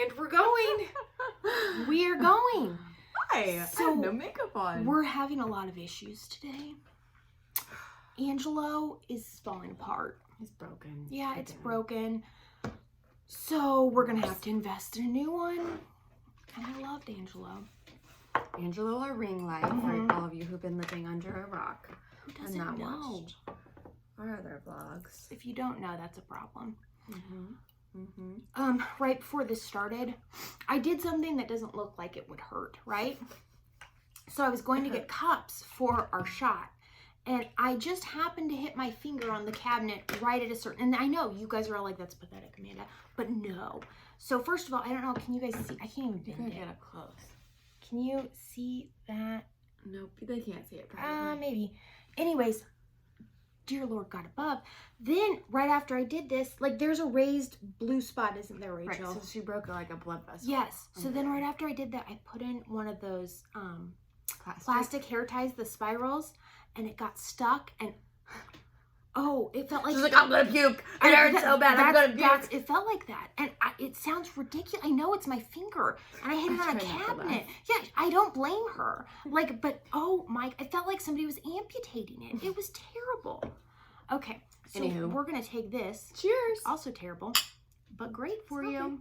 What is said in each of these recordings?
And we're going. We are going. Hi. So I have no makeup on. We're having a lot of issues today. Angelo is falling apart. He's broken. Yeah, it's broken. So we're going to have to invest in a new one. And I loved Angelo. Angelo, our ring light, for all of you who've been living under a rock. Who doesn't know? Watched our other vlogs. If you don't know, that's a problem. Mm-hmm. Right before this started, I did something that doesn't look like it would hurt, right? So I was going to get cups for our shot, and I just happened to hit my finger on the cabinet right at a certain, and I know you guys are all like, that's pathetic, Amanda, but no. So first of all, I don't know, can you guys see? I can't even bend it. Get up close. Can you see that? Nope, they can't see it probably. Maybe. Anyways, dear Lord God above. Then right after I did this, like there's a raised blue spot, isn't there, Rachel? Right, so she broke like a blood vessel. Yes. So then right after I did that, I put in one of those plastic hair ties, the spirals, and it got stuck, and oh, it felt like... She's like, I'm gonna puke. I hurt so bad, I'm gonna puke. It felt like that. And it sounds ridiculous. I know it's my finger, and I hit it on a cabinet. Yeah, I don't blame her. Like, but oh my, I felt like somebody was amputating it. It was terrible. Okay, so we're gonna take this. Cheers. Also terrible, but great for you.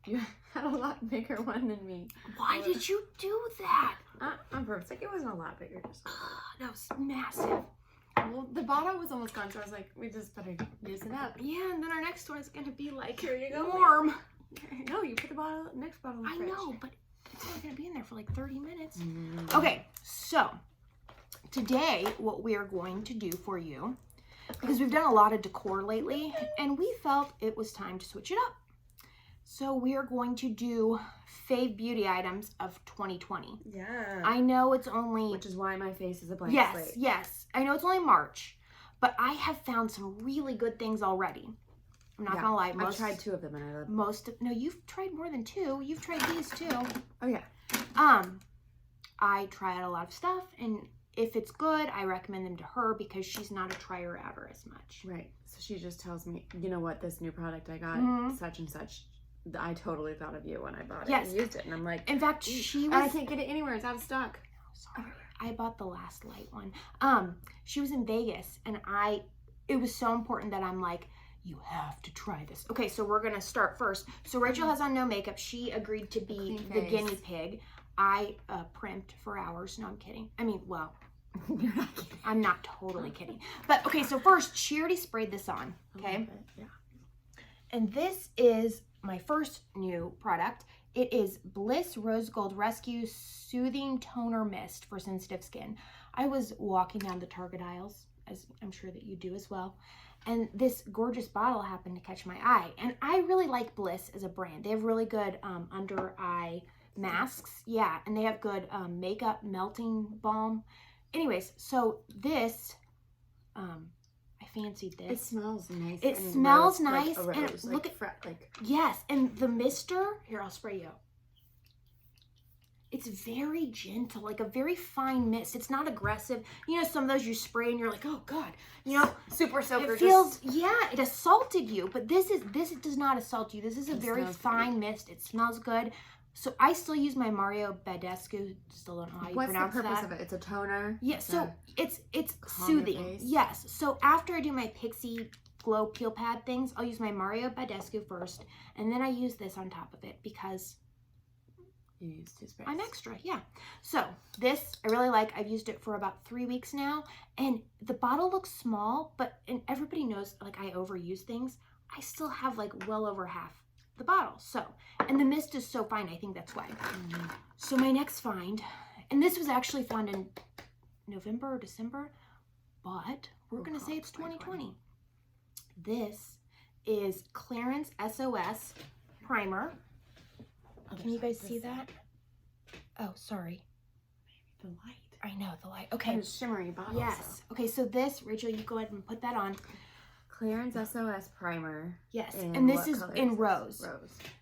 You had a lot bigger one than me. Why did you do that? On purpose. Like, it wasn't a lot bigger. Just that was massive. Well, the bottle was almost gone, so I was like, we just better use it up. Yeah, and then our next one is gonna be like, here you go, warm. No, you put the next bottle in the I fridge. know, but it's only gonna be in there for like 30 minutes. Okay, so today what we are going to do for you, because we've done a lot of decor lately, and we felt it was time to switch it up. So we are going to do fave beauty items of 2020. Yeah. I know it's only... Which is why my face is a blank slate. Yes. I know it's only March, but I have found some really good things already. I'm not gonna lie. I've tried 2 of them and I love them. No, you've tried more than 2. You've tried these too. Oh yeah. I try out a lot of stuff, and if it's good, I recommend them to her because she's not a trier-outer as much. Right. So she just tells me, you know what, this new product I got, such and such. I totally thought of you when I bought it and used it, and I'm like, in fact, she was... I can't get it anywhere. It's out of stock. Sorry. I bought the last light one. She was in Vegas, and it was so important that I'm like, you have to try this. Okay, so we're gonna start first. So Rachel has on no makeup. She agreed to be the guinea pig. I primped for hours. No, I'm kidding. I mean, well, you're not kidding. I'm not totally kidding. But okay, so first, she already sprayed this on. Okay. Yeah. And this is my first new product. It is Bliss Rose Gold Rescue Soothing Toner Mist for sensitive skin. I was walking down the Target aisles, as I'm sure that you do as well, and this gorgeous bottle happened to catch my eye. And I really like Bliss as a brand. They have really good under eye masks. Yeah, and they have good makeup melting balm. Anyways, so this, I fancied this. It smells nice. It smells nice. Like and rose, look like at, yes, and the mister, here, I'll spray you. It's very gentle, like a very fine mist. It's not aggressive. You know, some of those you spray and you're like, oh God, you know, super soaker. It feels, it assaulted you, but this does not assault you. This is a very fine mist. It smells good. So I still use my Mario Badescu. Still don't know how you pronounce that. What's the purpose of it? It's a toner? Yeah, so it's soothing. Yes. So after I do my Pixie Glow Peel Pad things, I'll use my Mario Badescu first, and then I use this on top of it because you used 2 sprays. I'm extra, yeah. So this I really like. I've used it for about 3 weeks now, and the bottle looks small, and everybody knows like I overuse things. I still have like well over half the bottle. So, and the mist is so fine. I think that's why. So my next find, and this was actually found in November or December, but we're going to say it's 2020. This is Clarins SOS Primer. Can you guys see that? Oh, sorry. The light. I know, the light. Okay. And shimmery bottle. Yes. Okay, so this, Rachel, you go ahead and put that on. Clarins SOS Primer. Yes, and this is in Rose.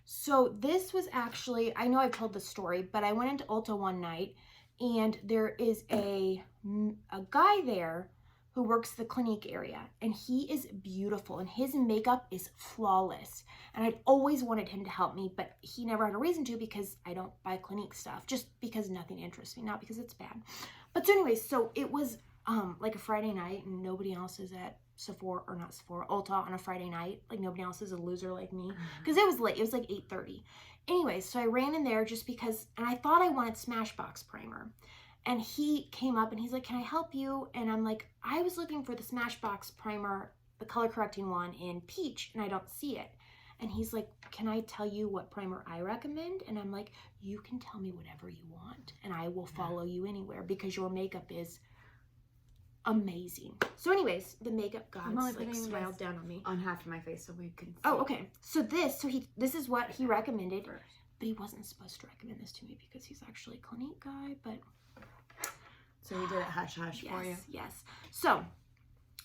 So this was actually, I know I've told the story, but I went into Ulta one night, and there is a guy there who works the Clinique area, and he is beautiful, and his makeup is flawless. And I'd always wanted him to help me, but he never had a reason to because I don't buy Clinique stuff, just because nothing interests me, not because it's bad. But so anyways, so it was like a Friday night, and nobody else is at Sephora, or not Sephora, Ulta on a Friday night. Like nobody else is a loser like me, because it was late. It was like 8:30. Anyways, so I ran in there just because, and I thought I wanted Smashbox primer. And he came up and he's like, can I help you? And I'm like, I was looking for the Smashbox primer, the color correcting one in peach, and I don't see it. And he's like, can I tell you what primer I recommend? And I'm like, you can tell me whatever you want, and I will follow you anywhere because your makeup is amazing. So anyways, the makeup gods like smiled down on me. On half of my face so we can see. Oh, okay. So this is what he recommended. But he wasn't supposed to recommend this to me because he's actually a Clinique guy, but... So he did it hush-hush for you? Yes. So,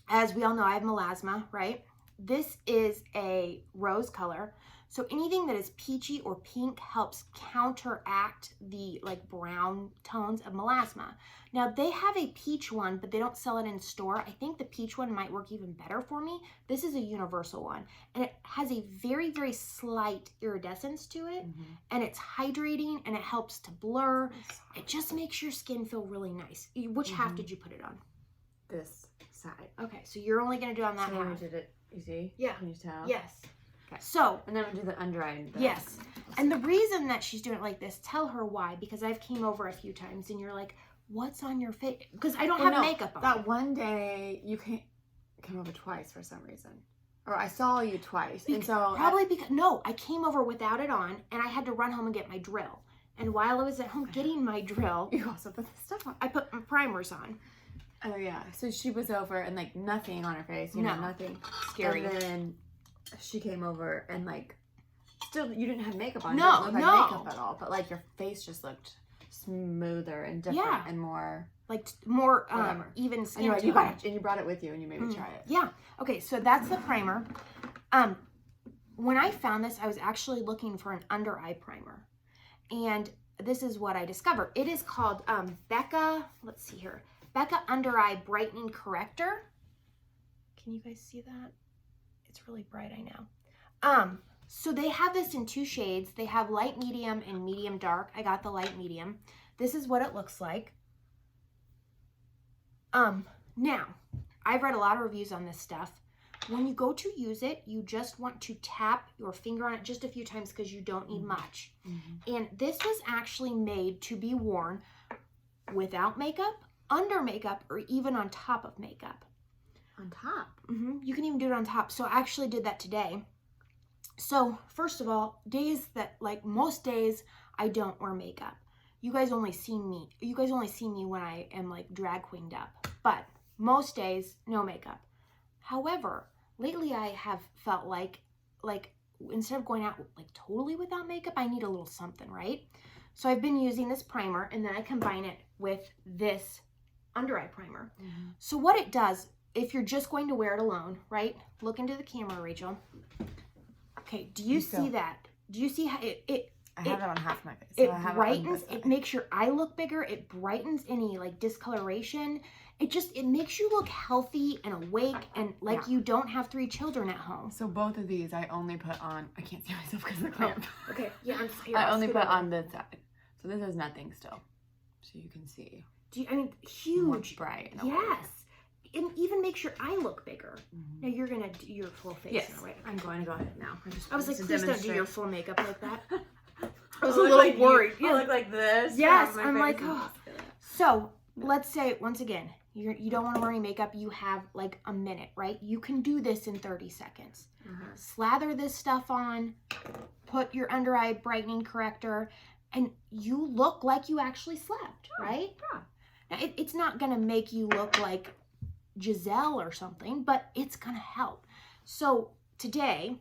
as we all know, I have melasma, right? This is a rose color. So anything that is peachy or pink helps counteract the like brown tones of melasma. Now they have a peach one, but they don't sell it in store. I think the peach one might work even better for me. This is a universal one, and it has a very, very slight iridescence to it, and it's hydrating, and it helps to blur. It just makes your skin feel really nice. Which half did you put it on? This side. Okay, so you're only gonna do it on that half. I did it, you see? Yeah. Can you tell? Yes. Okay. So, and then we do the under eye. Yes. And the reason that she's doing it like this, tell her why, because I've came over a few times and you're like, what's on your face? Because I don't have makeup on. That one day you came over twice for some reason. Or I saw you twice. And so no, I came over without it on, and I had to run home and get my drill. And while I was at home getting my drill, you also put the stuff on. I put my primers on. Oh yeah. So she was over and like nothing on her face, you know, nothing scary. And then she came over and like still you didn't have makeup on. No, you didn't look like makeup at all, but like your face just looked smoother and different and more like more even skin anyway, tone. And you brought it with you and you made me try it. Yeah. Okay, so that's the primer. When I found this, I was actually looking for an under eye primer, and this is what I discovered. It is called Becca. Let's see here. Becca Under Eye Brightening Corrector. Can you guys see that? It's really bright, I know. So they have this in 2 shades. They have light medium and medium dark. I got the light medium. This is what it looks like. Now, I've read a lot of reviews on this stuff. When you go to use it, you just want to tap your finger on it just a few times because you don't need much. And this was actually made to be worn without makeup, under makeup, or even on top of makeup. On top? You can even do it on top. So I actually did that today. So first of all, days that, like most days, I don't wear makeup. You guys only see me when I am like drag queened up. But most days, no makeup. However, lately I have felt like instead of going out like totally without makeup, I need a little something, right? So I've been using this primer, and then I combine it with this under eye primer. So what it does, if you're just going to wear it alone, right? Look into the camera, Rachel. Okay, do you see that? Do you see how I have it on half my face. It brightens, it makes your eye look bigger, it brightens any like discoloration. It makes you look healthy and awake and like you don't have 3 children at home. So both of these I only put on, I can't see myself because of the clamp. Okay, yeah, I only put on this side. So this is nothing still. So you can see. Huge. More bright. Yes. It even makes your eye look bigger. Now you're going to do your full face now, right? I'm going to go ahead now. I was like, please don't do your full makeup like that. I was a little worried. You look like this. Yes, I'm like, oh. So let's say, once again, you don't want to wear any makeup. You have like a minute, right? You can do this in 30 seconds. Slather this stuff on, put your under eye brightening corrector, and you look like you actually slept, right? Yeah. Now, it's not going to make you look like Giselle or something, but it's going to help. So today,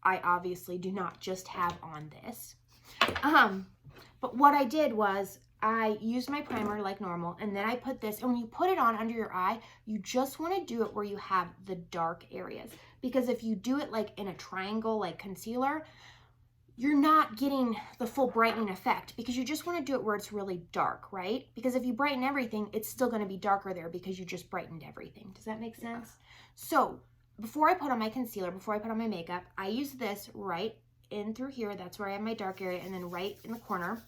I obviously do not just have on this. But what I did was I used my primer like normal, and then I put this, and when you put it on under your eye, you just want to do it where you have the dark areas. Because if you do it like in a triangle, like concealer, you're not getting the full brightening effect because you just want to do it where it's really dark, right? Because if you brighten everything, it's still going to be darker there because you just brightened everything. Does that make sense? Yeah. So before I put on my concealer, before I put on my makeup, I use this right in through here. That's where I have my dark area, and then right in the corner.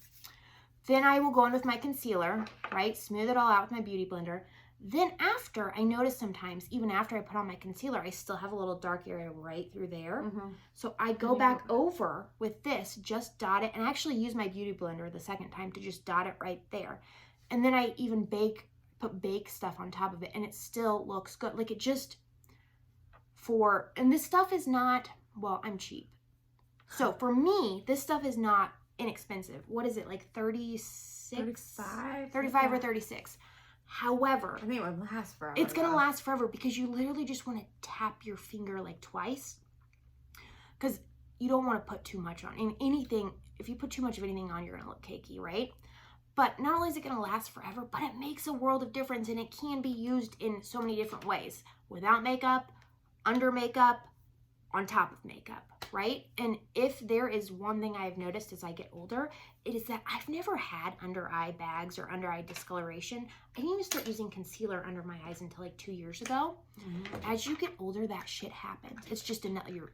Then I will go in with my concealer, right? Smooth it all out with my beauty blender. Then after, I notice sometimes, even after I put on my concealer, I still have a little dark area right through there. So I go back over with this, just dot it, and I actually use my beauty blender the second time to just dot it right there. And then I even put bake stuff on top of it, and it still looks good. Like it just, and this stuff is not, well, I'm cheap. So for me, this stuff is not inexpensive. What is it, like 35 or 36? However, I think it would last forever. It's going to last forever because you literally just want to tap your finger like twice because you don't want to put too much on. And anything, if you put too much of anything on, you're going to look cakey, right? But not only is it going to last forever, but it makes a world of difference, and it can be used in so many different ways. Without makeup, under makeup, on top of makeup, right? And if there is one thing I've noticed as I get older, it is that I've never had under eye bags or under eye discoloration. I didn't even start using concealer under my eyes until like 2 years ago. As you get older, that shit happens. It's just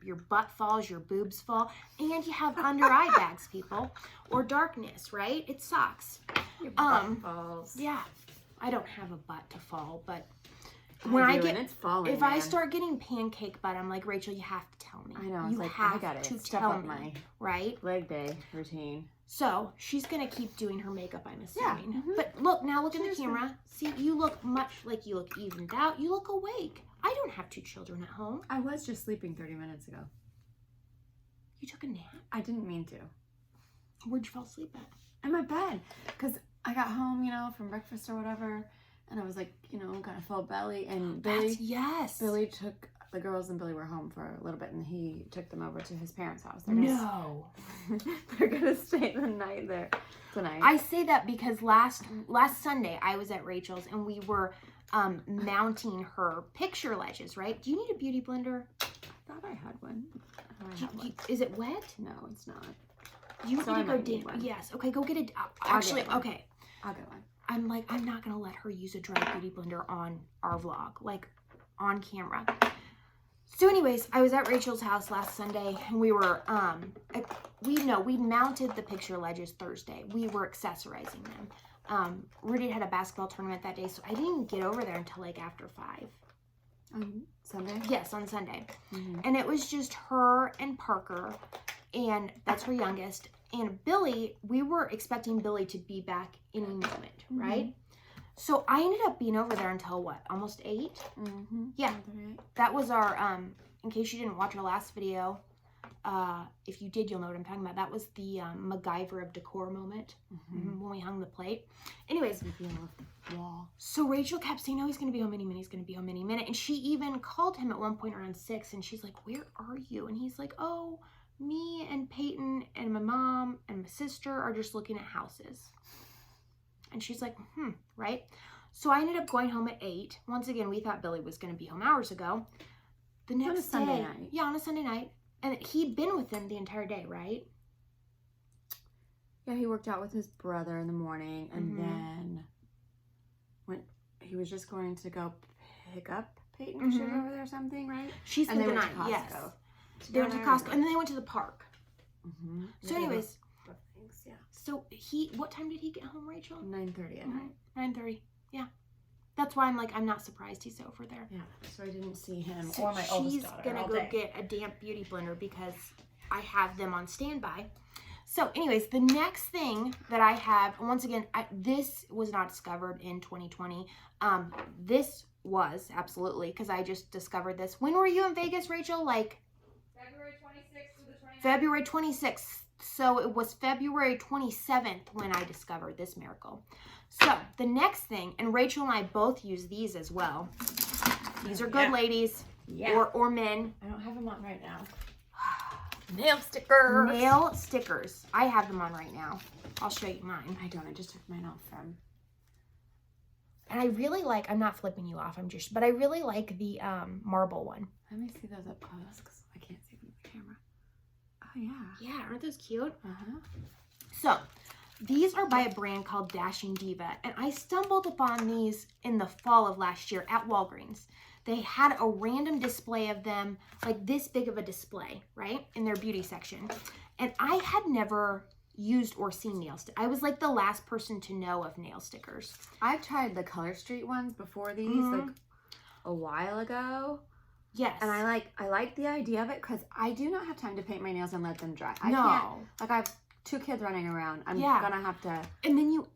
your butt falls, your boobs fall, and you have under eye bags, people, or darkness, right? It sucks. Your butt falls. Yeah, I don't have a butt to fall, but it's falling, if I start getting pancake butt, I'm like, Rachel, you have to tell me. I know. You have to tell me, my right? leg day routine. So she's gonna keep doing her makeup, I'm assuming. Yeah. But look in the camera. See, you look much like you look evened out. You look awake. I don't have 2 children at home. I was just sleeping 30 minutes ago. You took a nap? I didn't mean to. Where'd you fall asleep at? In my bed, because I got home, from breakfast or whatever. And I was like, kind of full belly. And Billy took the girls, and Billy were home for a little bit, and he took them over to his parents' house. They're gonna stay the night there tonight. I say that because last Sunday I was at Rachel's, and we were mounting her picture ledges. Right? Do you need a beauty blender? I thought I had one. Is it wet? No, it's not. You need to go dig one. Yes. Okay, go get it. Actually, okay. I'll get one. I'm not going to let her use a dry beauty blender on our vlog, like on camera. So anyways, I was at Rachel's house last Sunday, and we were, we mounted the picture ledges Thursday. We were accessorizing them. Rudy had a basketball tournament that day, so I didn't get over there until like after 5. On Sunday? Yes, on Sunday. And it was just her and Parker, and that's her youngest. And Billy, we were expecting Billy to be back any moment, right? So I ended up being over there until what, almost 8? Yeah, that was our, in case you didn't watch our last video, if you did, you'll know what I'm talking about. That was the MacGyver of decor moment when we hung the plate. Anyways, so Rachel kept saying, no, he's going to be home any minute, he's going to be home any minute. And she even called him at one point around 6, and she's like, where are you? And he's like, oh, me and Peyton and my mom and my sister are just looking at houses. And she's like, right? So I ended up going home at 8. Once again, we thought Billy was going to be home hours ago. The next Sunday night. Yeah, on a Sunday night. And he'd been with them the entire day, right? Yeah, he worked out with his brother in the morning. And then when he was just going to go pick up Peyton over there or something, right? She spent the night, yes. They went to Costco, and then they went to the park. So anyways, so what time did he get home, Rachel? 9:30 at night. 9:30, yeah. That's why I'm like, I'm not surprised he's over there. Yeah, so I didn't see him or my oldest daughter. She's gonna go get a damp beauty blender because I have them on standby. So anyways, the next thing that I have, once again, this was not discovered in 2020. This was, absolutely, because I just discovered this. When were you in Vegas, Rachel? Like February 26th to the 29th. February 26th. So it was February 27th when I discovered this miracle. So the next thing, and Rachel and I both use these as well. These are good, ladies, or men. I don't have them on right now. Nail stickers. Nail stickers. I have them on right now. I'll show you mine. I don't. I just took mine off from. And I really like, I'm not flipping you off, but I really like the marble one. Let me see those up close because I can't see them in the camera. Oh, yeah. Yeah, aren't those cute? Uh-huh. So, these are by a brand called Dashing Diva, and I stumbled upon these in the fall of last year at Walgreens. They had a random display of them, like this big of a display, right, in their beauty section. And I had never used or seen nail stickers. I was like the last person to know of nail stickers. I've tried the Color Street ones before these, like a while ago. Yes. And I like the idea of it because I do not have time to paint my nails and let them dry. I No. can't, like, I have 2 kids running around. I'm gonna have to. And then you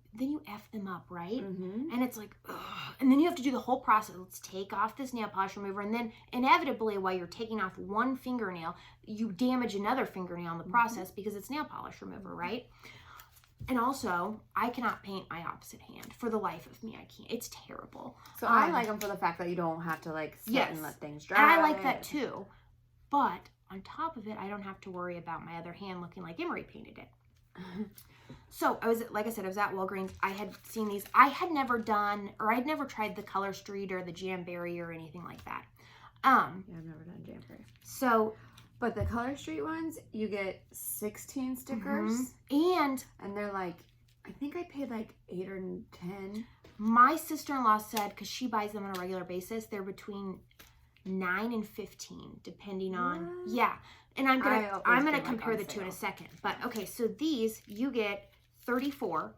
F them up, right? And it's like, ugh. And then you have to do the whole process. Let's take off this nail polish remover, and then inevitably, while you're taking off one fingernail, you damage another fingernail in the process because it's nail polish remover, right? And also, I cannot paint my opposite hand for the life of me. I can't. It's terrible. So I like them for the fact that you don't have to like sit and let things dry. And I like that too. But on top of it, I don't have to worry about my other hand looking like Emery painted it. So I was, like I said, I was at Walgreens. I had seen these. I had never done, or I'd never tried the Color Street or the Jamberry or anything like that. Yeah, I've never done Jamberry. So, but the Color Street ones, you get 16 stickers, and they're like, I think I paid like 8 or 10. My sister-in-law said, because she buys them on a regular basis, they're between 9 and 15, depending on And I'm gonna compare the two in a second. But okay, so these you get 34.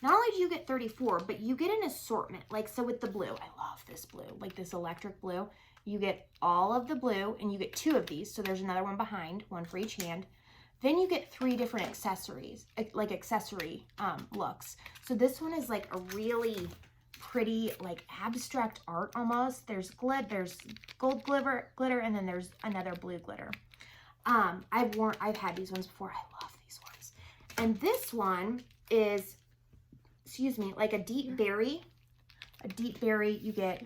Not only do you get 34, but you get an assortment. Like, so with the blue, I love this blue, like this electric blue. You get all of the blue, and you get 2 of these. So there's another one behind, one for each hand. Then you get 3 different accessories, like accessory looks. So this one is like a really pretty, like abstract art almost. There's gold glitter, and then there's another blue glitter. I've had these ones before. I love these ones. And this one is, like a deep berry. A deep berry, you get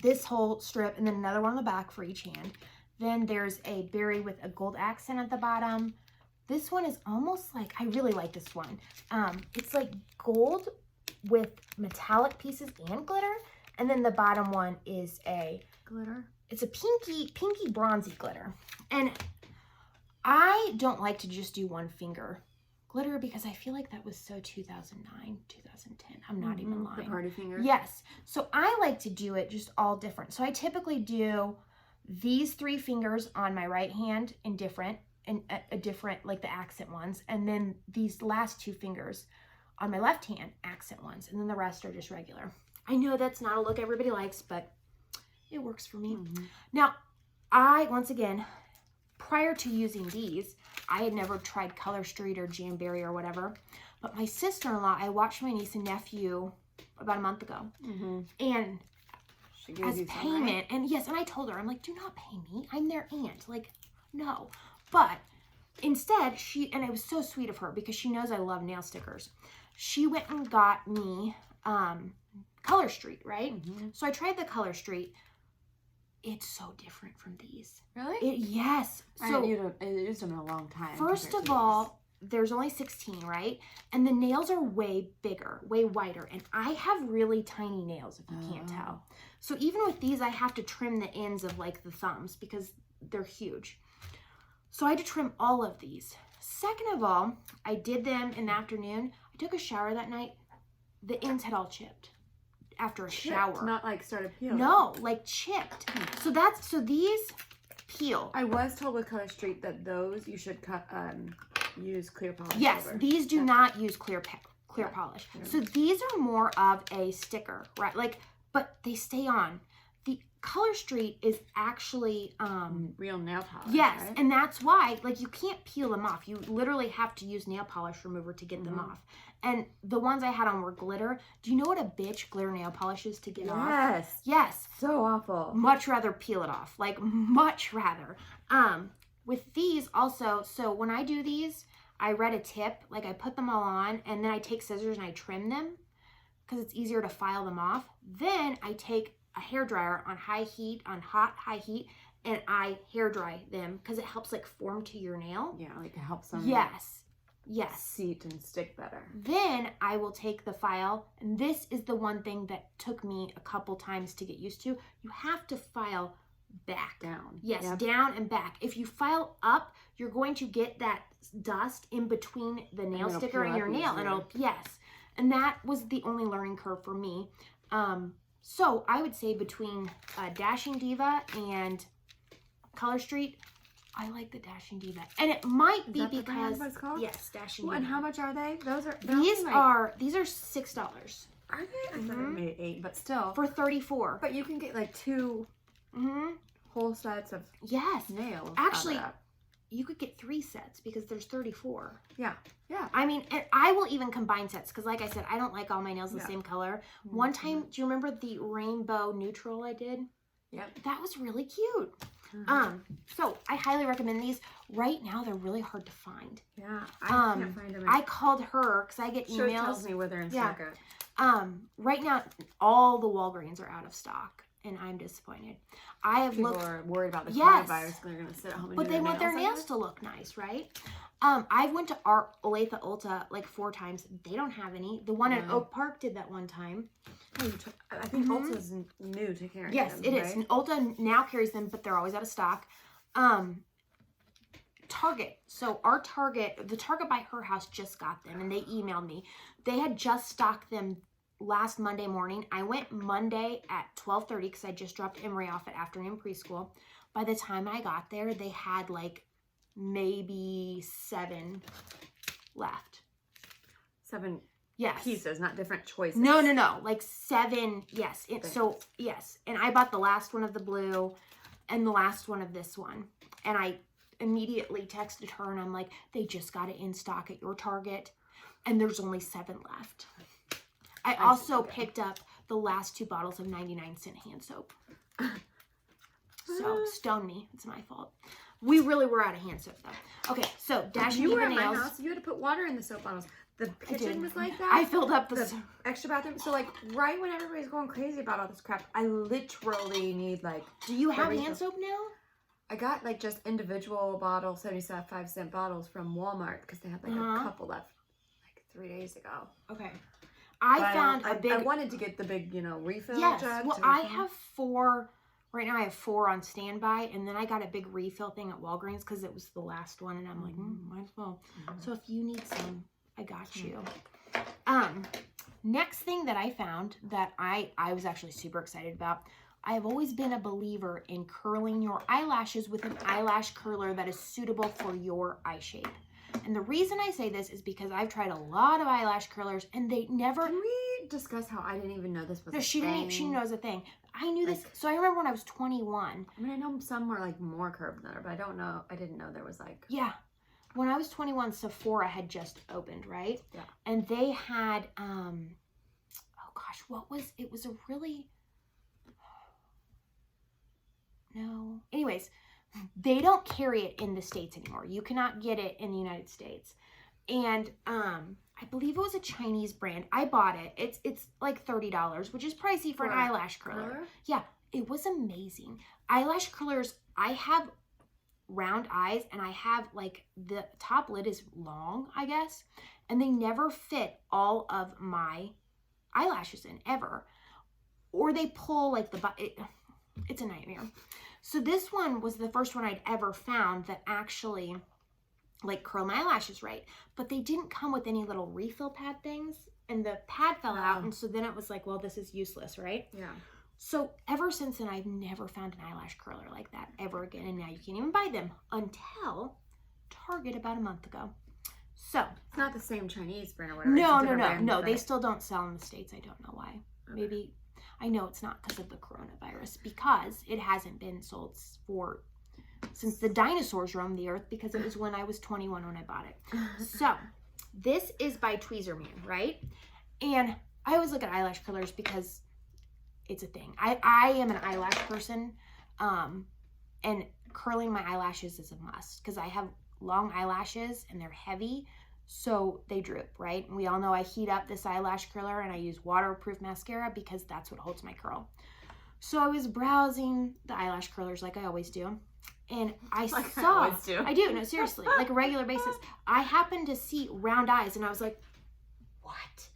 this whole strip, and then another one on the back for each hand. Then there's a berry with a gold accent at the bottom. This one is almost like, I really like this one. It's like gold with metallic pieces and glitter. And then the bottom one is a glitter. It's a pinky bronzy glitter. And I don't like to just do one finger glitter because I feel like that was so 2009, 2010. I'm not even lying. The party finger? Yes. So I like to do it just all different. So I typically do these 3 fingers on my right hand in different, like the accent ones. And then these last 2 fingers on my left hand, accent ones. And then the rest are just regular. I know that's not a look everybody likes, but it works for me. Now, once again, prior to using these, I had never tried Color Street or Jamberry or whatever. But my sister-in-law, I watched my niece and nephew about a month ago. And she gave as you payment, some, right? and yes, and I told her, I'm like, do not pay me. I'm their aunt. Like, no. But instead, and it was so sweet of her because she knows I love nail stickers. She went and got me Color Street, right? So I tried the Color Street. It's so different from these. Really? Yes. So I used them in a long time. First of all, there's only 16, right? And the nails are way bigger, way wider. And I have really tiny nails, if you can't tell. So even with these, I have to trim the ends of like the thumbs because they're huge. So I had to trim all of these. Second of all, I did them in the afternoon. I took a shower that night. The ends had all chipped after a shower. Not like started peeling. No, like chipped. So these peel. I was told with Color Street that those you should use clear polish. Yes, these do not use clear polish. So these are more of a sticker, right? Like, but they stay on. The Color Street is actually real nail polish. Yes, right? and that's why, like, you can't peel them off. You literally have to use nail polish remover to get them off. And the ones I had on were glitter. Do you know what a bitch glitter nail polish is to get off? Yes. Yes. So awful. Much rather peel it off. Like, much rather. With these also, so when I do these, I read a tip. Like, I put them all on, and then I take scissors and I trim them because it's easier to file them off. Then I take a hairdryer on high heat, and I hair dry them because it helps like form to your nail. Yeah, like it helps them. Yes. Seat and stick better. Then I will take the file, and this is the one thing that took me a couple times to get used to. You have to file back. Down. Yes, Yep. down and back. If you file up, you're going to get that dust in between the nail sticker and your nail. And and that was the only learning curve for me. So I would say between Dashing Diva and Color Street, I like the Dashing Diva. And it might be because, what it's called? Yes, Dashing Diva. And how much are they? These are $6. Are they? I thought they made $8, but still. For $34. But you can get like 2 whole sets of nails. Actually, you could get 3 sets because there's 34. Yeah. I mean, and I will even combine sets because, like I said, I don't like all my nails the same color. One time, do you remember the rainbow neutral I did? Yep. That was really cute. So I highly recommend these. Right now, they're really hard to find. Yeah, I can't find them. I called her because I get emails. She tells me where they're in stock at. Right now, all the Walgreens are out of stock, and I'm disappointed. People are worried about the coronavirus, and they're going to sit at home and but they want their nails to look nice, right? I went to Olathe Ulta like 4 times. They don't have any. The one in Oak Park did that one time. I think Ulta's new to carry them. Yes, it is. And Ulta now carries them, but they're always out of stock. Target. So the Target by her house just got them, and they emailed me. They had just stocked them last Monday morning. I went Monday at 12:30 because I just dropped Emery off at afternoon preschool. By the time I got there, they had like maybe 7 left. 7 Yes. pieces, not different choices. No. Like 7. Yes. Yes. And I bought the last one of the blue and the last one of this one. And I immediately texted her and I'm like, they just got it in stock at your Target and there's only 7 left. I also picked up the last 2 bottles of 99-cent hand soap. So stone me. It's my fault. We really were out of hand soap though. Okay, so Dashing Diva nails. You were at my house. You had to put water in the soap bottles. The kitchen was like that. I filled up the extra bathroom. So like right when everybody's going crazy about all this crap, I literally need like. Do you have hand soap now? I got like just individual bottles, 75-cent bottles from Walmart because they had like a couple left like 3 days ago. Okay. I wanted to get the big, refill jug. Well, I have 4. Right now I have 4 on standby, and then I got a big refill thing at Walgreens because it was the last one, and I'm like, might as well. So if you need some, I got you. Next thing that I found that I was actually super excited about, I have always been a believer in curling your eyelashes with an eyelash curler that is suitable for your eye shape. And the reason I say this is because I've tried a lot of eyelash curlers and they never... Can we discuss how I didn't even know this was a thing? She knows a thing. I knew this. So I remember when I was 21. I mean, I know some were like more curved than others, but I didn't know there was like... Yeah. When I was 21, Sephora had just opened, right? Yeah. And they had, it was a really... No. Anyways, they don't carry it in the States anymore. You cannot get it in the United States. And I believe it was a Chinese brand. I bought it. It's like $30, which is pricey for an eyelash curler. Yeah, it was amazing. Eyelash curlers, I have round eyes and I have like the top lid is long, I guess. And they never fit all of my eyelashes in ever. Or they pull like it's a nightmare. So this one was the first one I'd ever found that actually like curl my eyelashes right. But they didn't come with any little refill pad things. And the pad fell out. And so then it was like, well, this is useless, right? Yeah. So ever since then, I've never found an eyelash curler like that ever again. And now you can't even buy them until Target about a month ago. So. It's not the same Chinese brand or whatever. No. They still don't sell in the States. I don't know why. Okay. Maybe. I know it's not because of the coronavirus, because it hasn't been sold since the dinosaurs roamed the earth, because it was when I was 21 when I bought it. So this is by Tweezerman, right? And I always look at eyelash curlers because it's a thing. I am an eyelash person, and curling my eyelashes is a must because I have long eyelashes and they're heavy, so they droop, right? And we all know I heat up this eyelash curler and I use waterproof mascara because that's what holds my curl. So I was browsing the eyelash curlers like I always do, and I do, no, seriously, like a regular basis. I happened to see round eyes and I was like, what?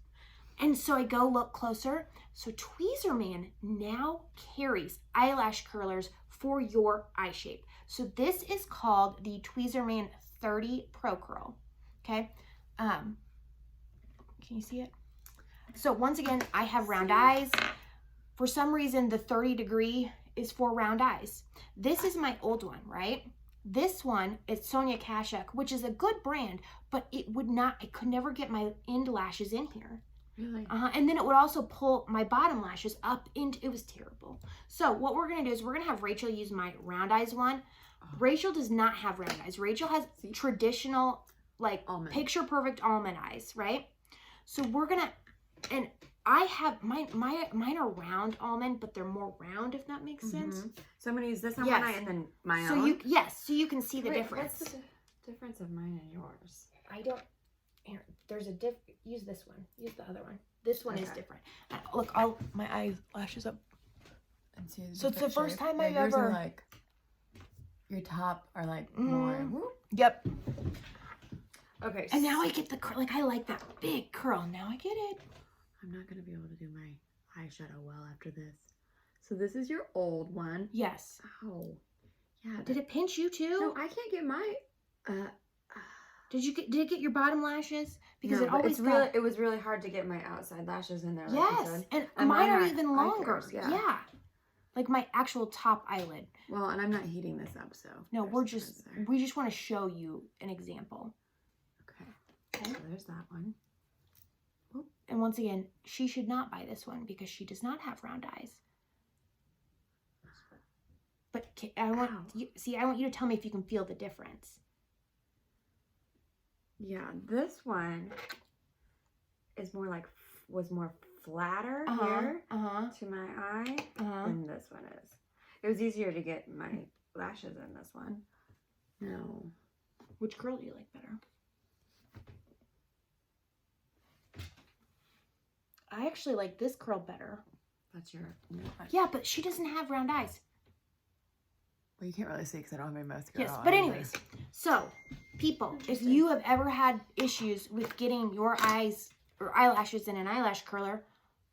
And so I go look closer. So Tweezerman now carries eyelash curlers for your eye shape. So this is called the Tweezerman 30 Pro Curl. Okay. Can you see it? So once again, I have round eyes. For some reason, the 30 degree is for round eyes. This is my old one, right? This one is Sonia Kashuk, which is a good brand, but it could never get my end lashes in here. Really? And then it would also pull my bottom lashes up into, it was terrible. So what we're gonna do is we're gonna have Rachel use my round eyes one. Rachel does not have round eyes. Rachel has traditional, like almond. Picture perfect almond eyes, right? So we're gonna, and I have, mine are round almond, but they're more round, if that makes sense. So I'm going to use this on one eye and then my own? So you can see the difference. What's the difference of mine and yours? I don't, here, there's a use this one. Use the other one. This one is different. Look, my eyelashes up. And see so it's the first time I've yours ever. Are like, your top are like more. Yep. Okay. And now I get the curl. Like, I like that big curl. Now I get it. I'm not going to be able to do my eyeshadow well after this. So this is your old one. Yes. Oh. Yeah. Did it pinch you too? No, I can't get my... Did it get your bottom lashes? Because no, it always it was really hard to get my outside lashes in there. Like yes. And mine are even longer. Yeah. Like my actual top eyelid. Well, and I'm not heating this up, so... No, we just want to show you an example. Okay. So there's that one. And once again, she should not buy this one because she does not have round eyes. But I want you to tell me if you can feel the difference. Yeah, this one is more like was more flatter here to my eye than this one is. It was easier to get my lashes in this one. No. Which curl do you like better? I actually like this curl better. That's your... Yeah, but she doesn't have round eyes. Well, you can't really see because I don't have any mascara. Yes, but anyways. So, people, if you have ever had issues with getting your eyes or eyelashes in an eyelash curler,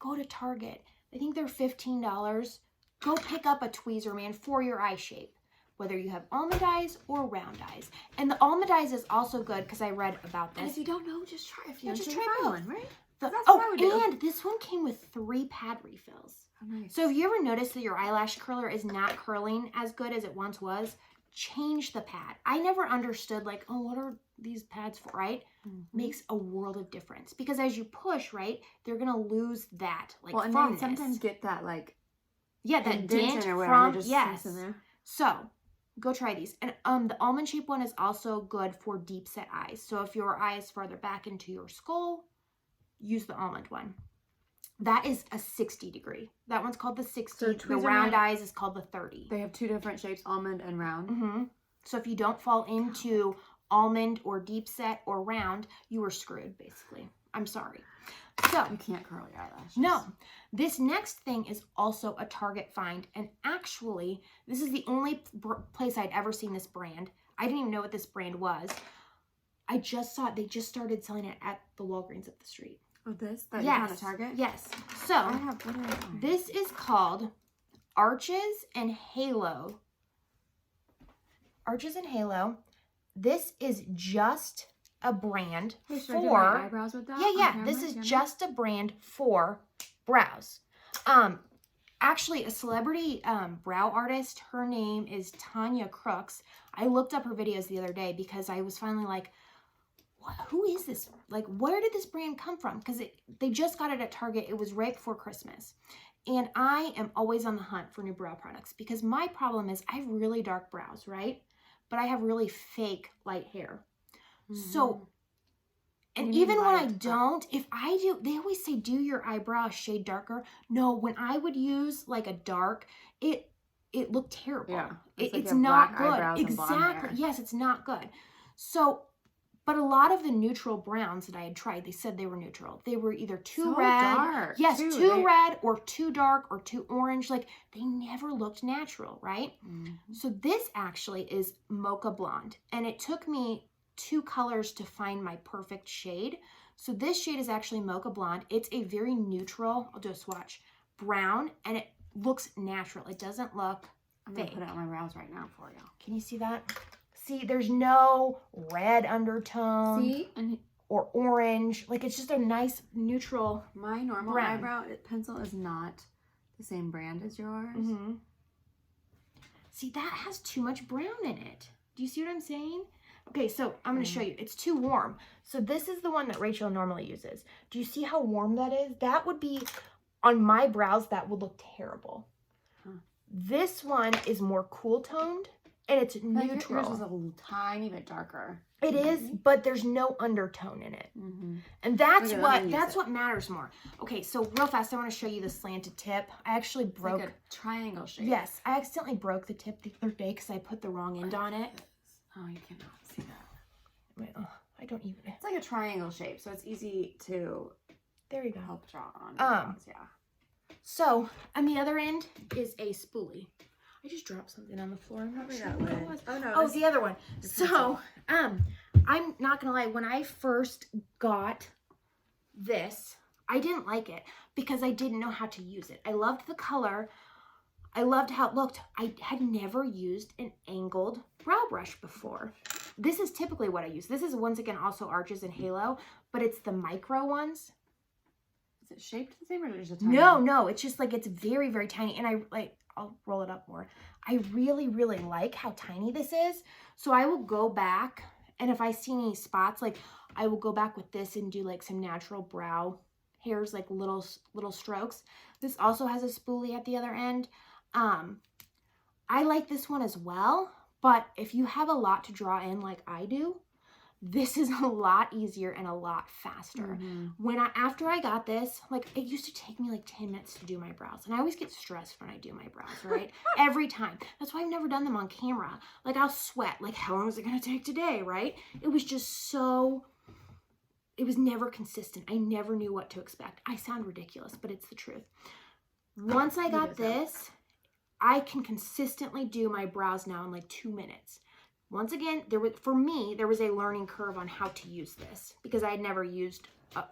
go to Target. I think they're $15. Go pick up a Tweezerman for your eye shape, whether you have almond eyes or round eyes. And the almond eyes is also good because I read about this. And if you don't know, just try. Just try both. One, right? And this one came with 3 pad refills. Oh, nice. So if you ever notice that your eyelash curler is not curling as good as it once was, change the pad. I never understood like, oh, what are these pads for, right? Makes a world of difference. Because as you push, right, they're going to lose that like and firmness. Then sometimes get that like... Yeah, that dent from... Yes. So... Go try these. And the almond shape one is also good for deep set eyes. So if your eye is farther back into your skull, use the almond one. That is a 60 degree. That one's called the 60. So the round eyes is called the 30. They have 2 different shapes, almond and round. So if you don't fall into almond or deep set or round, you are screwed basically. I'm sorry. So you can't curl your eyelashes. No. This next thing is also a Target find. And actually, this is the only place I'd ever seen this brand. I didn't even know what this brand was. I just saw it. They just started selling it at the Walgreens up the street. Oh, this? That you found at Target? Yes. So, this is called Arches and Halo. Arches and Halo. This is just a brand for eyebrows with that? Yeah. This is just a brand for brows. Actually, a celebrity brow artist. Her name is Tanya Crooks. I looked up her videos the other day because I was finally like, who is this? Like, where did this brand come from? Because they just got it at Target. It was right before Christmas. And I am always on the hunt for new brow products because my problem is I have really dark brows, right? But I have really fake light hair. So, and even when I don't, if I do, they always say do your eyebrow a shade darker. No, when I would use like a dark, it looked terrible. Yeah, it's not good. Exactly. Yes, it's not good. So, but a lot of the neutral browns that I had tried, they said they were neutral. They were either too red. Dark, yes, too red or too dark or too orange. Like they never looked natural, right? So this actually is Mocha Blonde. And it took me 2 colors to find my perfect shade. So this shade is actually Mocha Blonde. It's a very neutral, I'll do a swatch, brown, and it looks natural. It doesn't look I'm fake. going to put it on my brows right now for you. Can you see that? See, there's no red undertone. See? And or orange. Like, it's just a nice neutral my normal brown. eyebrow pencil is not the same brand as yours. See, that has too much brown in it. Do you see what I'm saying? Okay, so I'm going to show you. It's too warm. So this is the one that Rachel normally uses. Do you see how warm that is? That would be, on my brows, that would look terrible. This one is more cool toned, and it's neutral. Yours is a tiny bit darker. It is, but there's no undertone in it. And that's what matters more. Okay, so real fast, I want to show you the slanted tip. I actually broke like a triangle shape. Yes, I accidentally broke the tip the other day because I put the wrong end on it. Oh, you cannot see that. Wait, oh, I don't even. It's like a triangle shape, so it's easy to. There you go. Help draw on. Brows, yeah. So on the other end is a spoolie. I just dropped something on the floor. I'm not sure what it was. Oh no. Oh, the other one. So, I'm not gonna lie. When I first got this, I didn't like it because I didn't know how to use it. I loved the color. I loved how it looked. I had never used an angled brow brush before. This is typically what I use. This is, once again, also Arches and Halo, but it's the micro ones. Is it shaped the same or is it tiny? No. It's just like, it's very, very tiny. And I'll roll it up more. I really, really like how tiny this is. So I will go back, and if I see any spots, like I will go back with this and do like some natural brow hairs, like little strokes. This also has a spoolie at the other end. I like this one as well, but if you have a lot to draw in like I do, this is a lot easier and a lot faster. After I got this, like, it used to take me like 10 minutes to do my brows. And I always get stressed when I do my brows, right? Every time. That's why I've never done them on camera. Like, I'll sweat. Like, how long is it going to take today, right? It was just so, it was never consistent. I never knew what to expect. I sound ridiculous, but it's the truth. Once I got this, I can consistently do my brows now in like 2 minutes. Once again, for me, there was a learning curve on how to use this because I had never used a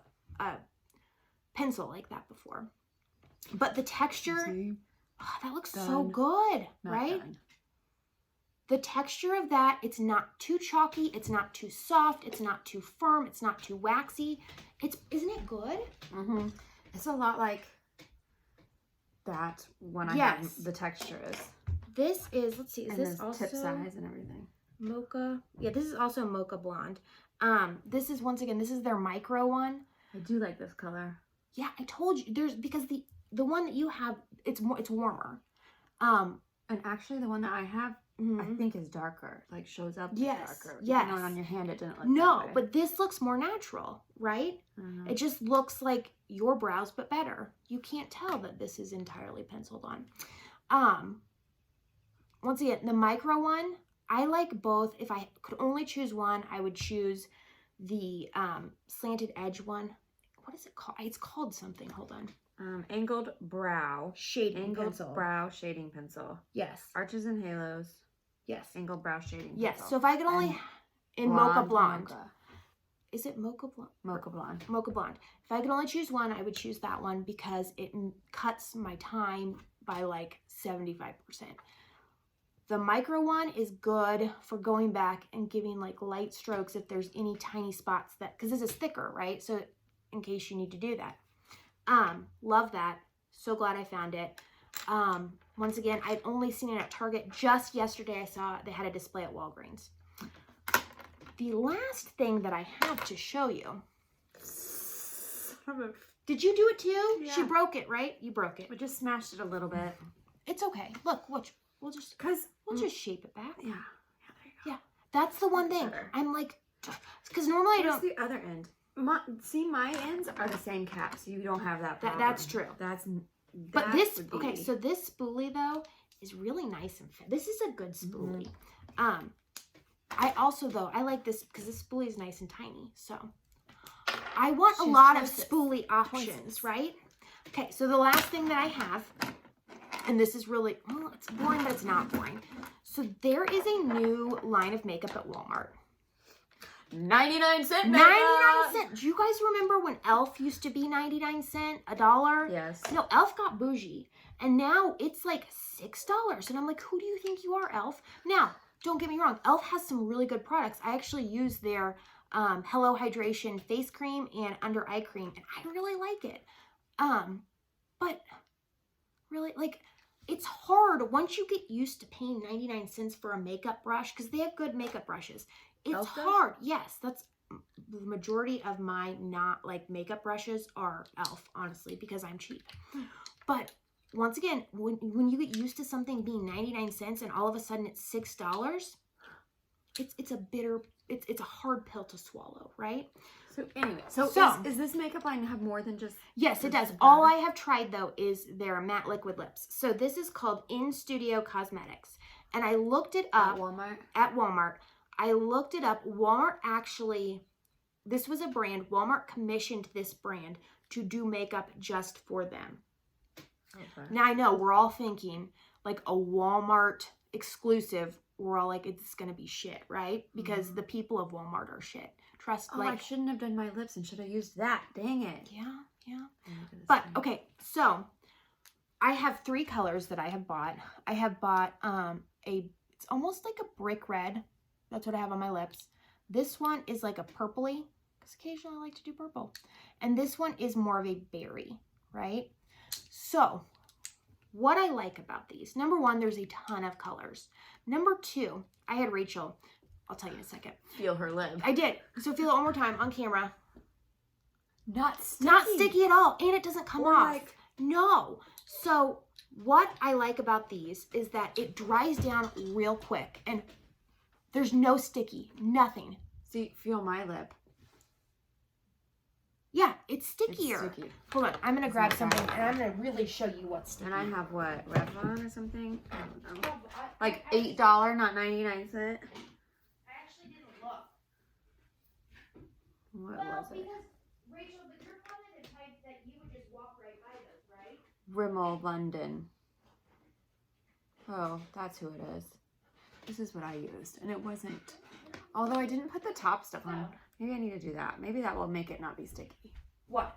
pencil like that before. But the texture, that looks so good, right? The texture of that, it's not too chalky, it's not too soft, it's not too firm, it's not too waxy. Isn't it good? It's a lot like that when I have the texture is. This is, let's see, is this also tip size and everything? Mocha. Yeah, this is also Mocha Blonde. This is, once again, this is their micro one. I do like this color. Yeah, I told you. Because the one that you have, it's warmer. And actually the one that I have, I think is darker. Like, shows up darker. Yes. You know, on your hand it didn't look No, but this looks more natural, right? It just looks like your brows, but better. You can't tell that this is entirely penciled on. Once again, the micro one, I like both. If I could only choose one, I would choose the slanted edge one. What is it called? It's called something. Hold on. Angled brow shading pencil. Angled brow shading pencil. Yes. Arches and Halos. Yes. Angled brow shading yes. pencil. So if I could only in Mocha Blonde. Is it Mocha Blonde? Mocha Blonde. Mocha Blonde. If I could only choose one, I would choose that one because it cuts my time by like 75%. The micro one is good for going back and giving like light strokes if there's any tiny spots that, because this is thicker, right? So in case you need to do that. Love that. So glad I found it. Once again, I'd only seen it at Target. Just yesterday I saw they had a display at Walgreens. The last thing that I have to show you. Did you do it too? Yeah. She broke it, right? You broke it. We just smashed it a little bit. It's okay. Look, we'll just shape it back. Yeah. Yeah, there you go. Yeah. That's the one thing. Better. I'm like, because normally I don't. Where's the other end? My ends are the same cap, so you don't have that problem. That's true. But this, okay, so this spoolie though is really nice and fit. This is a good spoolie. I also though, I like this because this spoolie is nice and tiny. So I want a lot of spoolie options, right? Okay, so the last thing that I have, and this is really, well, it's boring, but it's not boring. So there is a new line of makeup at Walmart. 99-cent 99 cents. Do you guys remember when Elf used to be 99 cents, $1? Yes. No, Elf got bougie. And now it's like $6. And I'm like, who do you think you are, Elf? Now, don't get me wrong. Elf has some really good products. I actually use their Hello Hydration face cream and under eye cream. And I really like it. But really, like, it's hard once you get used to paying 99 cents for a makeup brush, because they have good makeup brushes. It's Elf does? hard. Yes, that's the majority of my not like makeup brushes are Elf, honestly, because I'm cheap. But once again, when you get used to something being 99 cents and all of a sudden it's $6, it's a hard pill to swallow, right? So anyway, is this makeup line have more than just... Yes, it does. All I have tried, though, is their matte liquid lips. So this is called In Studio Cosmetics. And I looked it up. At Walmart. I looked it up. Walmart actually, this was a brand. Walmart commissioned this brand to do makeup just for them. Okay. Now, I know we're all thinking, like, a Walmart exclusive. We're all like, it's going to be shit, right? Because the people of Walmart are shit. Trust, I shouldn't have done my lips and should have used that. Dang it. Yeah. But, okay, so I have 3 colors that I have bought. I have bought it's almost like a brick red. That's what I have on my lips. This one is like a purpley, because occasionally I like to do purple. And this one is more of a berry, right? So, what I like about these, number 1, there's a ton of colors. Number 2, I had Rachel, I'll tell you in a second. Feel her lip. I did. So feel it one more time on camera. Not sticky. Not sticky at all. And it doesn't come off. No. So what I like about these is that it dries down real quick. And there's no sticky. Nothing. See, feel my lip. Yeah, it's stickier. It's sticky. Hold on. I'm going to grab something and I'm going to really show you what's sticky. And I have what? Revlon or something? I don't know. Like $8, not 99 cents. What was it? Because, Rachel, but you're probably the type that you would just walk right by those, right? Rimmel London. Oh, that's who it is. This is what I used. And it wasn't. Although I didn't put the top stuff on. Maybe I need to do that. Maybe that will make it not be sticky. What?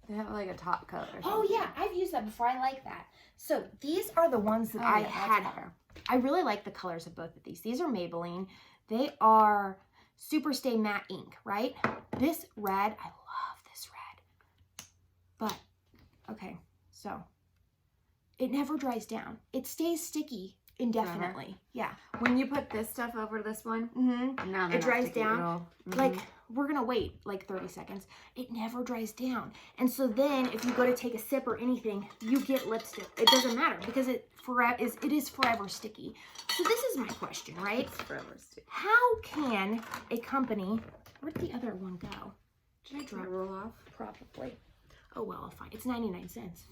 They have like a top coat or something. Oh, yeah. I've used that before. I like that. So these are the ones that I had. I really like the colors of both of these. These are Maybelline. They are Super Stay Matte Ink, right? This red, I love this red. But, okay, so it never dries down. It stays sticky indefinitely. Yeah. When you put this stuff over this one, it dries down. Like, we're going to wait like 30 seconds. It never dries down. And so then if you go to take a sip or anything, you get lipstick. It doesn't matter because it is forever sticky. So this is my question, right? It's forever sticky. How can a company, where'd the other one go? Did I drop it roll off? Probably. Oh, well, fine. It's 99 cents.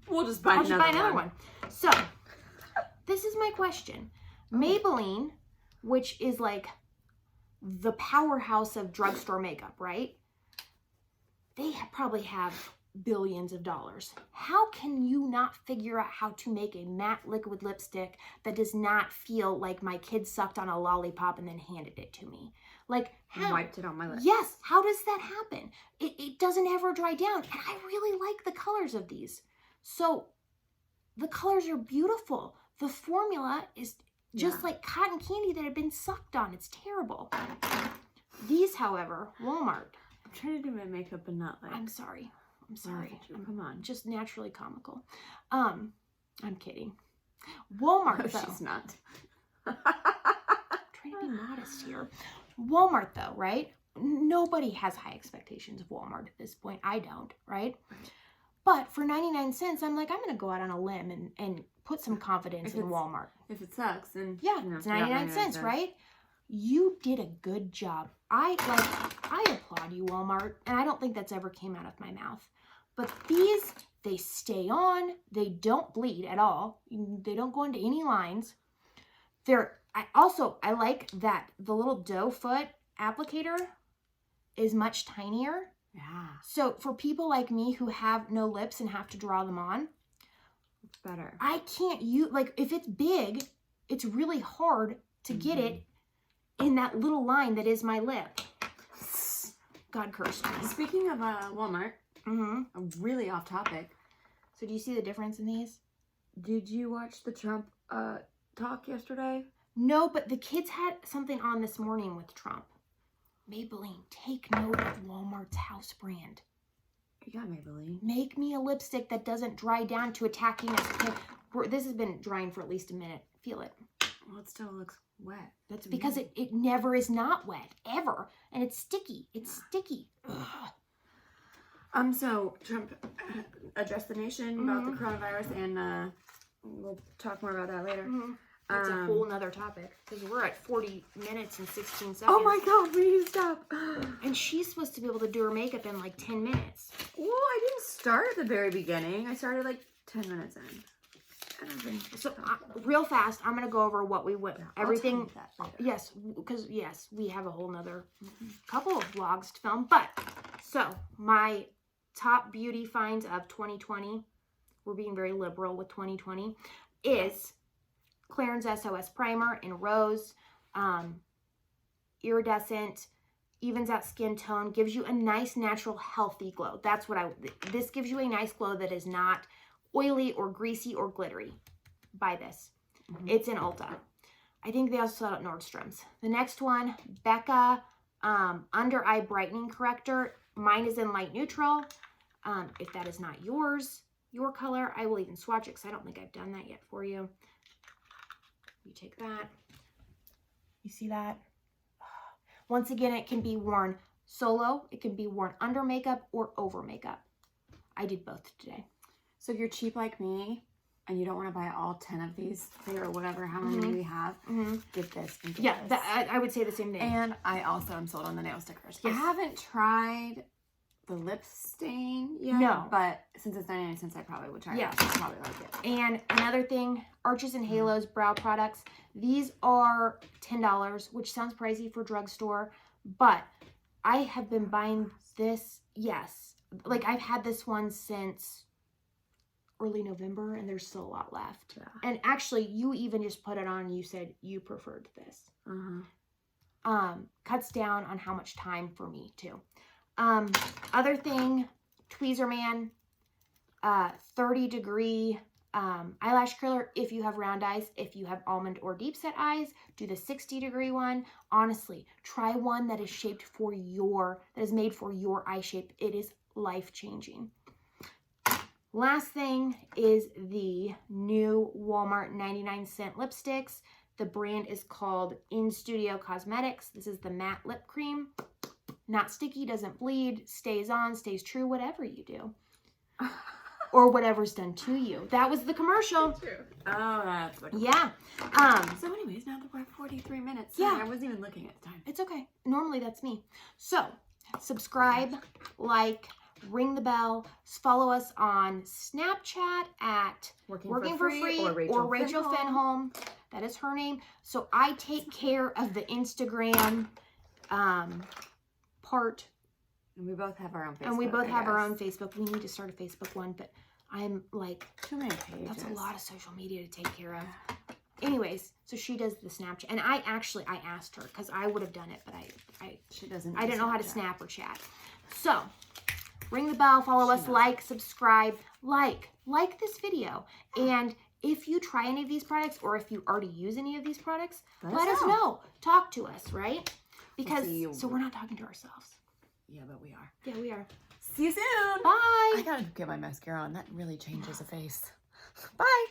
We'll just buy another one. So, this is my question. Maybelline, which is like the powerhouse of drugstore makeup, right? They probably have billions of dollars. How can you not figure out how to make a matte liquid lipstick that does not feel like my kid sucked on a lollipop and then handed it to me? Like, how? And wiped it on my lips. Yes. How does that happen? It doesn't ever dry down. And I really like the colors of these. So the colors are beautiful. The formula is just like cotton candy that had been sucked on. It's terrible. These, however, Walmart. I'm trying to do my makeup and not like... I'm sorry. Come on. Just naturally comical. I'm kidding. Walmart, No, though. she's not. I'm trying to be modest here. Walmart, though, right? Nobody has high expectations of Walmart at this point. I don't, right? But for 99 cents, I'm like, I'm going to go out on a limb and put some confidence in Walmart. If it sucks, then... Yeah, it's 99 cents, right? You did a good job. I applaud you, Walmart, and I don't think that's ever came out of my mouth. But these, they stay on. They don't bleed at all. They don't go into any lines. I like that the little doe foot applicator is much tinier. Yeah. So for people like me who have no lips and have to draw them on, it's better. I can't use, like, if it's big, it's really hard to get it in that little line that is my lip. God cursed me. Speaking of Walmart, really off topic. So do you see the difference in these? Did you watch the Trump talk yesterday? No, but the kids had something on this morning with Trump. Maybelline, take note of Walmart's house brand. Yeah, Maybelline. Make me a lipstick that doesn't dry down to attacking us. Okay, this has been drying for at least a minute. Feel it. Well, it still looks wet. That's because it never is not wet, ever. And it's sticky. It's sticky. Ugh. So Trump addressed the nation about the coronavirus, and we'll talk more about that later. That's a whole nother topic, because we're at 40 minutes and 16 seconds. Oh my God, we need to stop. And she's supposed to be able to do her makeup in like 10 minutes. Well, I didn't start at the very beginning. I started like 10 minutes in. So real fast, I'm going to go over what we went, everything. Yes, because we have a whole nother couple of vlogs to film. But, so my top beauty finds of 2020, we're being very liberal with 2020, is Clarins SOS Primer in Rose, iridescent, evens out skin tone, gives you a nice, natural, healthy glow. That's what this gives you a nice glow that is not oily or greasy or glittery. Buy this. It's in Ulta. I think they also sell it at Nordstrom's. The next one, Becca Under Eye Brightening Corrector. Mine is in light neutral. If that is not your color, I will even swatch it because I don't think I've done that yet for you. You take that. You see that? Once again, it can be worn solo. It can be worn under makeup or over makeup. I did both today. So if you're cheap like me and you don't want to buy all 10 of these or whatever, how many we have, get this. And get this. I would say the same thing. And I also am sold on the nail stickers. Yes. I haven't tried the lip stain yet. No. But since it's 99 cents, I probably would try it. Yes. I'll probably like it. And another thing, Arches and Halos brow products. These are $10, which sounds pricey for drugstore, but I have been buying this, like I've had this one since early November, and there's still a lot left. Yeah. And actually, you even just put it on and you said you preferred this. Cuts down on how much time for me too. Other thing, Tweezerman, 30 degree eyelash curler if you have round eyes. If you have almond or deep set eyes, do the 60 degree one. Honestly, try one that is shaped for that is made for your eye shape. It is life changing. Last thing is the new Walmart 99-cent lipsticks. The brand is called In Studio Cosmetics. This is the matte lip cream. Not sticky, doesn't bleed, stays on, stays true, whatever you do. Or whatever's done to you. That was the commercial. True. Oh, that's what. Yeah. So anyways, now that we're at 43 minutes. Yeah. I wasn't even looking at the time. It's okay. Normally that's me. So, subscribe, like, ring the bell, follow us on Snapchat at Working for Free or Rachel Fenholm. That is her name. So I take care of the Instagram part. And we both have our own Facebook. And we both have our own Facebook. We need to start a Facebook one, but I'm like, too many pages. That's a lot of social media to take care of. Anyways, so she does the Snapchat. And I asked her because I would have done it, but she doesn't. I didn't know how to snap or chat. So, ring the bell, follow us, like, subscribe, like this video. And if you try any of these products or if you already use any of these products, let us know. Talk to us, right? Because, so we're not talking to ourselves. Yeah, but we are. Yeah, we are. See you soon. Bye. I gotta get my mascara on. That really changes a face. Bye.